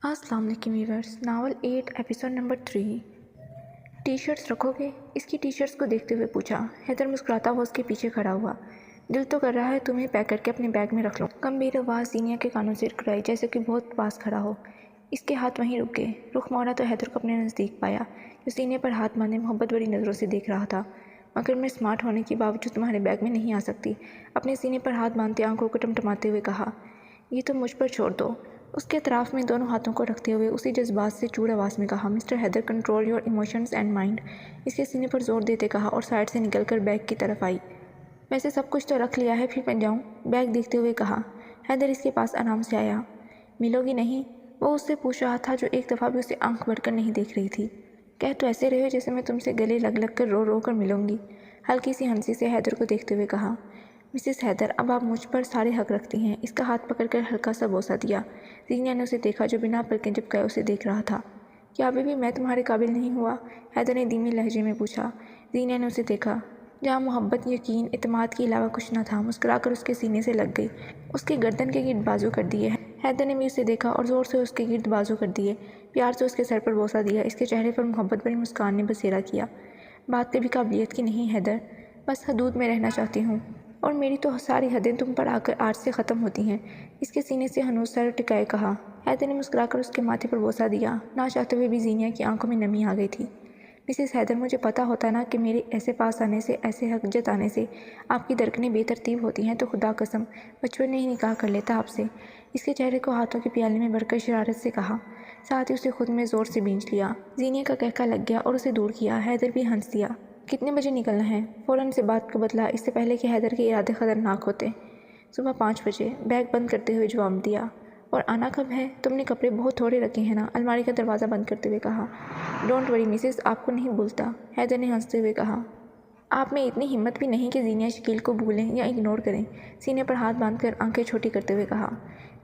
अस्सलाम वालेकुम viewers. Novel 8 episode number 3। T shirts रखोगे? इसकी टी शर्ट्स को देखते हुए पूछा। हैदर मुस्कुराता हुआ उसके पीछे खड़ा हुआ। दिल तो कर रहा है तुम्हें पैक करके अपने बैग में रख लो। गंभीर आवाज़ जीनिया के कानों से टकराई, जैसे कि बहुत पास खड़ा हो। इसके हाथ वहीं रुक गए। रुख मोड़ा तो हैदर को अपने नज़दीक पाया, जो सीने पर हाथ बांधे मोहब्बत भरी नज़रों से देख रहा था। मगर मैं स्मार्ट होने के बावजूद तुम्हारे बैग में नहीं आ सकती, अपने सीने पर हाथ बांधते आंखों को टमटमाते हुए कहा। ये तो मुझ पर छोड़ दो। उसके अतराफ में दोनों हाथों को रखते हुए उसी जज्बात से चूड़ आवाज़ में कहा, mister Haider control your emotions and mind. इसके सीने पर जोर देते कहा और साइड से निकलकर बैग की तरफ आई। वैसे सब कुछ तो रख लिया है, फिर मैं जाऊँ? बैग देखते हुए कहा। हैदर इसके पास आराम से आया। मिलोगी नहीं? वो उससे पूछ रहा था, जो एक दफ़ा भी उसे आंख भरकर नहीं देख रही थी। कह तो ऐसे रहे हो जैसे मैं तुमसे गले लग लग कर रो रो कर मिलूंगी। हल्की सी हंसी से हैदर को देखते हुए कहा। मिसेस हैदर, अब आप मुझ पर सारे हक रखती हैं। इसका हाथ पकड़कर हल्का सा बोसा दिया। जीनिया ने उसे देखा, जो बिना पलकें झपकाए उसे देख रहा था। क्या अभी भी मैं तुम्हारे काबिल नहीं हुआ? हैदर ने धीमे लहजे में पूछा। जीनिया ने उसे देखा, जहाँ मोहब्बत, यकीन, इत्मीनान के अलावा कुछ न था। मुस्कुराकर उसके सीने से लग गई, उसके गर्दन के गिर्द बाजू कर दिए। हैदर ने भी उसे देखा और ज़ोर से उसके गिर्द बाजू कर दिए। प्यार से उसके सर पर बोसा दिया। इसके चेहरे पर मोहब्बत भरी मुस्कान ने बसेरा किया। बात कभी काबिलियत की नहीं हैदर, बस हदूद में रहना चाहती हूँ, और मेरी तो सारी हदें तुम पर आकर आज से ख़त्म होती हैं। इसके सीने से हनूज सर टिकाए कहा। हैदर ने मुस्कुराकर उसके माथे पर बोसा दिया। ना चाहते हुए भी जीनिया की आंखों में नमी आ गई थी। मिसेस हैदर, मुझे पता होता ना कि मेरे ऐसे पास आने से, ऐसे हक जताने से आपकी धड़कनें बेतरतीब होती हैं, तो खुदा कसम बचपन में ही निकाह कर लेता आपसे। इसके चेहरे को हाथों के प्याले में भरकर शरारत से कहा, साथ ही उसे खुद में ज़ोर से भींच लिया। जीनिया का कहका लग गया और उसे दूर किया। हैदर भी हंस दिया। कितने बजे निकलना है? फ़ौरन से बात को बदला, इससे पहले कि हैदर के इरादे ख़तरनाक होते। सुबह 5 बजे, बैग बंद करते हुए जवाब दिया। और आना कब है? तुमने कपड़े बहुत थोड़े रखे हैं ना? अलमारी का दरवाज़ा बंद करते हुए कहा। डोंट वरी मिसेस, आपको नहीं भूलता, हैदर ने हंसते हुए कहा। आप में इतनी हिम्मत भी नहीं कि जीनिया शकील को भूलें या इग्नोर करें, सीने पर हाथ बांधकर आंखें छोटी करते हुए कहा।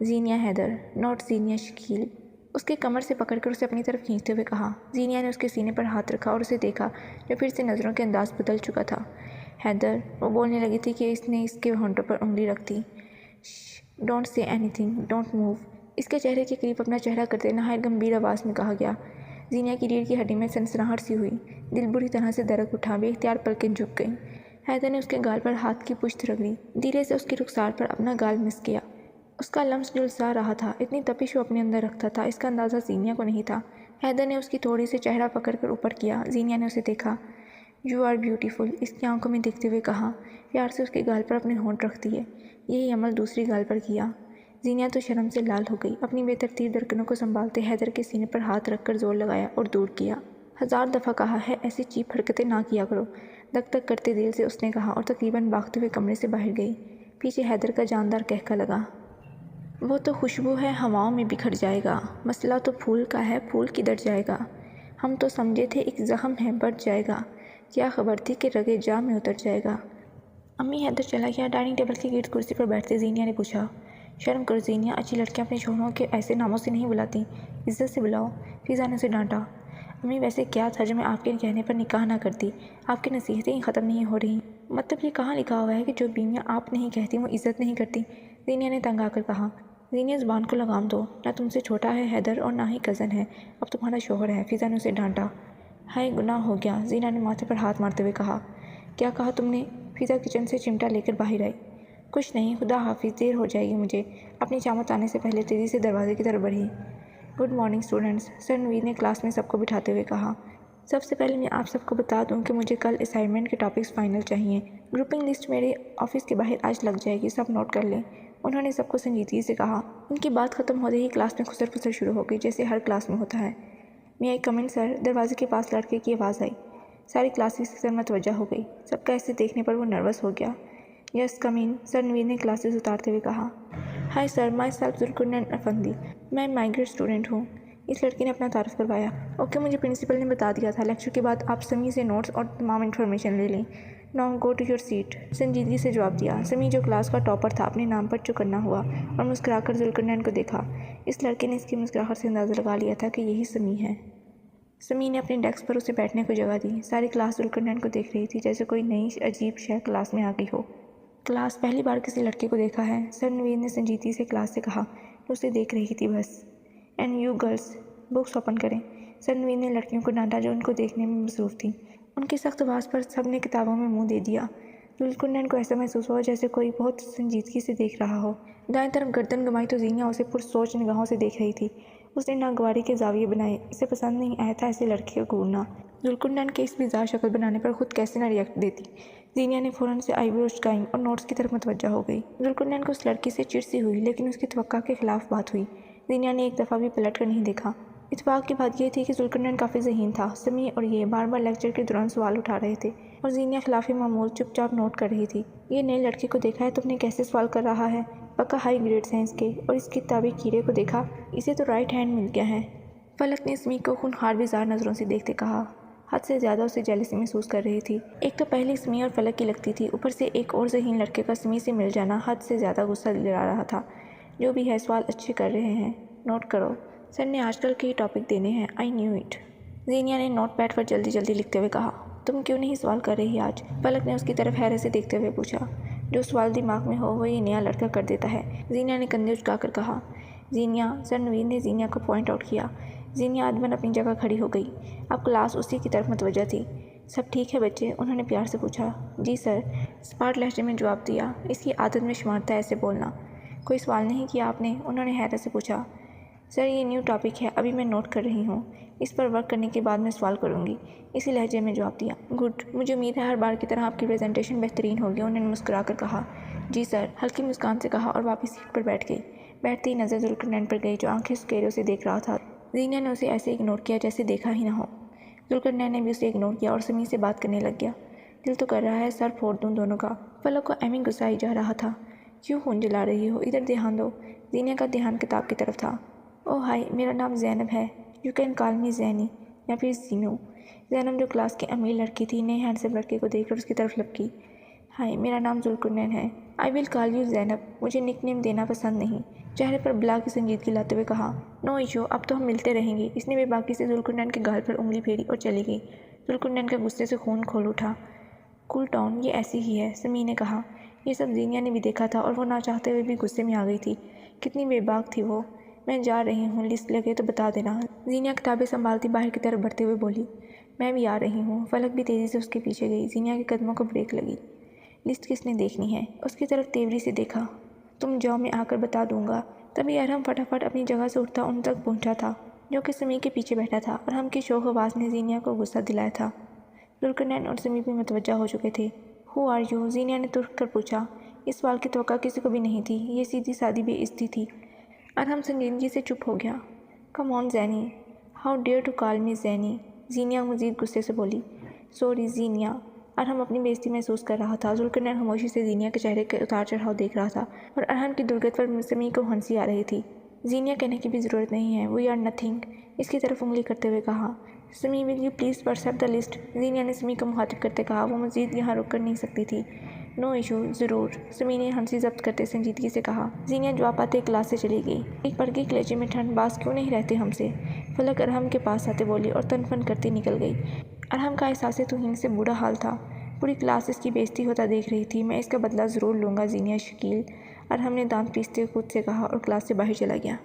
जीनिया हैदर, नॉट जीनिया शकील। उसके कमर से पकड़कर उसे अपनी तरफ खींचते हुए कहा। जीनिया ने उसके सीने पर हाथ रखा और उसे देखा, जो फिर से नज़रों के अंदाज बदल चुका था। हैदर, वो बोलने लगी थी कि इसने इसके होंठों पर उंगली रख दी। Don't say anything, don't move. इसके चेहरे के करीब अपना चेहरा करते नहायत गंभीर आवाज़ में कहा गया। जीनिया की रीढ़ की हड्डी में सनसनाहट सी हुई। दिल बुरी तरह से दरक उठा। बेख्तियार पलकें झुक गईं। हैदर ने उसके गाल पर हाथ की पुश्त रगड़ी। धीरे से उसके रुखसार पर अपना गाल मिस किया। उसका लम्स झुलसा रहा था। इतनी तपिश वो अपने अंदर रखता था, इसका अंदाज़ा जीनिया को नहीं था। हैदर ने उसकी थोड़ी से चेहरा पकड़कर ऊपर किया। जीनिया ने उसे देखा। यू आर ब्यूटीफुल, इसकी आंखों में देखते हुए कहा। प्यार से उसके गाल पर अपने होंठ रख दिए। यही अमल दूसरी गाल पर किया। जीनिया तो शर्म से लाल हो गई। अपनी बेतरतीब धड़कनों को संभालते हैदर के सीने पर हाथ रखकर जोर लगाया और दूर किया। 1000 दफ़ा कहा है, ऐसी चीप हरकतें ना किया करो, धक धक करते दिल से उसने कहा, और तकरीबन भागते हुए कमरे से बाहर गई। पीछे हैदर का जानदार कहका लगा। वो तो खुशबू है, हवाओं में बिखर जाएगा। मसला तो फूल का है, फूल किधर जाएगा? हम तो समझे थे एक ज़ख्म है, बढ़ जाएगा। क्या खबर थी कि रगे जा में उतर जाएगा। अम्मी, हैदर चला गया? डाइनिंग टेबल के गिर्द कुर्सी पर बैठते जीनिया ने पूछा। शर्म करो जीनिया, अच्छी लड़कियां अपने शोहरों के ऐसे नामों से नहीं बुलाती, इज्जत से बुलाओ। फिज़ा ने उसे डांटा। अम्मी, वैसे क्या था जो मैं आपके कहने पर निकाह ना करती? आपकी नसीहतें ही ख़त्म नहीं हो रही। मतलब ये कहाँ लिखा हुआ है कि जो बीवियाँ आप नहीं कहती वो इज़्ज़त नहीं करती? जीनिया ने तंग आकर कहा। जीनिया, ज़ुबान को लगाम दो। ना तुमसे छोटा है हैदर और ना ही कज़न है, अब तुम्हारा शोहर है। फिज़ा ने उसे डांटा। हाय, गुनाह हो गया, जीनिया ने माथे पर हाथ मारते हुए कहा। क्या कहा तुमने? फिज़ा किचन से चिमटा लेकर बाहर आई। कुछ नहीं, खुदा हाफिज़, देर हो जाएगी मुझे। अपनी चामत आने से पहले तेज़ी से दरवाजे की तरफ बढ़ी। Good morning students, sir Naveed ने क्लास में सबको बिठाते हुए कहा। सबसे पहले मैं आप सबको बता दूं कि मुझे कल असाइनमेंट के टॉपिक्स फाइनल चाहिए। ग्रुपिंग लिस्ट मेरे ऑफिस के बाहर आज लग जाएगी, सब नोट कर लें। उन्होंने सबको संजीदगी से कहा। उनकी बात ख़त्म होते ही क्लास में खुसर फुसर शुरू हो गई, जैसे हर क्लास में होता है। मैं एक कमेंट सर, दरवाजे के पास लड़के की आवाज़ आई। सारी क्लासेस की सर मतवज्जा हो गई। सबका ऐसे देखने पर वो नर्वस हो गया। यस कम इन, सर नवीद ने क्लासेस उतारते हुए कहा। Hi sir, my self जुल्कुरनैन Afandi, मैं माइग्रेट स्टूडेंट हूँ। इस लड़की ने अपना तारुफ करवाया। ओके, मुझे प्रिंसिपल ने बता दिया था, लेक्चर के बाद आप समी से नोट्स और तमाम इन्फॉर्मेशन ले लें। Now go to your seat, संजीदगी से जवाब दिया। समी जो क्लास का टॉपर था, अपने नाम पर चुप करना हुआ और मुस्कुराकर जुल्कुरनैन को देखा। इस लड़के ने इसकी मुस्कुराहट से अंदाज़ा लगा लिया था कि यही समी है। समी ने अपने डेस्क पर उसे बैठने को जगह दी। सारी क्लास जुल्कुरनैन को देख रही थी, जैसे कोई नई अजीब शय क्लास में आ गई हो। क्लास पहली बार किसी लड़के को देखा है, सर नवीद ने संजीदगी से क्लास से कहा। तो उसे देख रही थी बस। And you girls books open کریں۔ سر نوید نے لڑکیوں کو ڈانٹا جو ان کو دیکھنے میں مصروف تھیں۔ ان کی سخت آواز پر سب نے کتابوں میں منہ دے دیا۔ ذوالقرنین کو ایسا محسوس ہوا جیسے کوئی بہت سنجیدگی سے دیکھ رہا ہو۔ دائیں طرف گردن گھمائی تو زینیا اسے پرسوچ نگاہوں سے دیکھ رہی تھی۔ اس نے ناگواری کے زاویے بنائے۔ اسے پسند نہیں آیا تھا ایسے لڑکے کا گھورنا۔ ذوالقرنین کے اس بزار شکل بنانے پر خود کیسے نہ ریئیکٹ دیتی۔ زینیا نے فوراً سے آئی برو اچکائیں اور نوٹس کی طرف متوجہ ہو گئی۔ ذوالقرنین کو اس لڑکی سے چڑ سی ہوئی، لیکن اس کی توقع کے خلاف بات ہوئی۔ زینیا نے ایک دفعہ بھی پلٹ کر نہیں دیکھا۔ اتفاق کی بات یہ تھی کہ ذوالقرنین کافی ذہین تھا۔ سمیع اور یہ بار بار لیکچر کے دوران سوال اٹھا رہے تھے اور زینیا خلاف معمول چپ چاپ نوٹ کر رہی تھی۔ یہ نئے لڑکے کو دیکھا ہے تم نے کیسے سوال کر رہا ہے، پکا ہائی گریڈ سائنس کے، اور اس کتابی کیڑے کو دیکھا، اسے تو رائٹ ہینڈ مل گیا ہے۔ فلک نے سمیع کو خونخوار بیزار نظروں سے دیکھتے کہا۔ حد سے زیادہ اسے جیلسی محسوس کر رہی تھی۔ ایک تو پہلے سمیع اور فلک کی لگتی تھی، اوپر سے ایک اور ذہین لڑکے کا سمیع سے مل جانا حد سے زیادہ غصہ دلا رہا تھا۔ جو بھی ہے سوال اچھے کر رہے ہیں، نوٹ کرو، سر نے آج کل کے ٹاپک دینے ہیں، آئی نیو اٹ۔ زینیا نے نوٹ پیڈ پر جلدی جلدی لکھتے ہوئے کہا۔ تم کیوں نہیں سوال کر رہی آج؟ فلک نے اس کی طرف حیرت سے دیکھتے ہوئے پوچھا۔ جو سوال دماغ میں ہو وہ یہ نیا لڑکا کر دیتا ہے، زینیا نے کندھے اچکا کر کہا۔ زینیا، سر نوید نے زینیا کو پوائنٹ آؤٹ کیا۔ زینیا ادباً اپنی جگہ کھڑی ہو گئی۔ اب کلاس اسی کی طرف متوجہ تھی۔ سب ٹھیک ہے بچے؟ انہوں نے پیار سے پوچھا۔ جی سر، اسپاٹ لہجے میں جواب دیا۔ اس کی عادت میں شمار تھا ایسے بولنا۔ کوئی سوال نہیں کیا آپ نے؟ انہوں نے حیرت سے پوچھا۔ سر یہ نیو ٹاپک ہے، ابھی میں نوٹ کر رہی ہوں، اس پر ورک کرنے کے بعد میں سوال کروں گی، اسی لہجے میں جواب دیا۔ گڈ، مجھے امید ہے ہر بار کی طرح آپ کی پریزنٹیشن بہترین ہوگی، انہوں نے مسکرا کر کہا۔ جی سر، ہلکی مسکان سے کہا اور واپس سیٹ پر بیٹھ گئی۔ بیٹھتے ہی نظر ذوالقرنین پر گئی جو آنکھیں سکیرے اسے دیکھ رہا تھا۔ زینیا نے اسے ایسے اگنور کیا جیسے دیکھا ہی نہ ہو۔ ذوالقرنین نے بھی اسے اگنور کیا اور سمیع سے بات کرنے لگ گیا۔ دل تو کر رہا ہے سر پھوڑ دوں دونوں کا۔ فلک کو ایمی غصہ ہی جا رہا تھا۔ کیوں خون جلا رہی ہو؟ ادھر دھیان دو۔ زینیا کا دھیان کتاب کی طرف تھا۔ او ہائی، میرا نام زینب ہے، یو کین کال می زینی یا پھر زینو۔ زینب جو کلاس کی امیر لڑکی تھی، نئے ہینڈسم لڑکے کو دیکھ کر اس کی طرف لپکی۔ ہائی، میرا نام ذوالقرنین ہے، آئی ول کال یو زینب، مجھے نک نیم دینا پسند نہیں، چہرے پر بلا کی سنجیدگی لاتے ہوئے کہا۔ نو ایشو، اب تو ہم ملتے رہیں گے۔ اس نے بے باکی سے ذوالقرنین کے گال پر انگلی پھیری اور چلی گئی۔ ذوالقرنین کا غصے سے خون کھول اٹھا۔ کول ڈاؤن، یہ ایسی ہی ہے، سمیع نے کہا۔ یہ سب زینیا نے بھی دیکھا تھا اور وہ نہ چاہتے ہوئے بھی غصے میں آ گئی تھی۔ کتنی بے باک تھی وہ۔ میں جا رہی ہوں، لسٹ لگے تو بتا دینا۔ زینیا کتابیں سنبھالتی باہر کی طرف بڑھتے ہوئے بولی۔ میں بھی آ رہی ہوں۔ فلک بھی تیزی سے اس کے پیچھے گئی۔ زینیا کے قدموں کو بریک لگی۔ لسٹ کس نے دیکھنی ہے؟ اس کی طرف تیوری سے دیکھا۔ تم جاؤ، میں آ کر بتا دوں گا۔ تبھی ارحم فٹافٹ اپنی جگہ سے اٹھتا ان تک پہنچا تھا جو کہ سمیع کے پیچھے بیٹھا تھا۔ ارحم کی شوخ آواز نے زینیا کو غصہ دلایا تھا۔ ذوالقرنین اور سمیع بھی متوجہ ہو چکے تھے۔ Who are you? زینیا نے ترک کر پوچھا۔ اس سوال کی توقع کسی کو بھی نہیں تھی۔ یہ سیدھی سادی بے عزتی تھی۔ ارحم سنجیدگی سے چپ ہو گیا۔ کم آن زینی، ہاؤ ڈیئر ٹو کال می زینی، زینیا مزید غصے سے بولی۔ سوری زینیا۔ ارحم اپنی بے عزتی محسوس کر رہا تھا۔ ذوالقرنین خاموشی سے زینیا کے چہرے کے اتار چڑھاؤ دیکھ رہا تھا اور ارحم کی درگت پر سمیع کو ہنسی آ رہی تھی۔ زینیا کہنے کی بھی ضرورت نہیں ہے، وی آر نتھنگ، اس کی طرف انگلی کرتے ہوئے کہا۔ Sami will you please WhatsApp the list, Zenia نے سمیع کو مخاطب کرتے کہا۔ وہ مزید یہاں رک کر نہیں سکتی تھی۔ نو ایشو، ضرور، سمیع نے ہنسی ضبط کرتے سنجیدگی سے کہا۔ زینیا جواب پاتے کلاس سے چلی گئی۔ ایک پڑ گئی کلیجے میں ٹھنڈ، باز کیوں نہیں رہتے ہم سے؟ فلک ارحم کے پاس آتے بولی اور تن فن کرتی نکل گئی۔ ارحم کا احساس توہین سے برا حال تھا۔ پوری کلاس اس کی بے عزتی ہوتا دیکھ رہی تھی۔ میں اس کا بدلہ ضرور لوں گا زینیا شکیل، ارحم نے دانت پیستے خود سے کہا اور کلاس سے باہر چلا گیا۔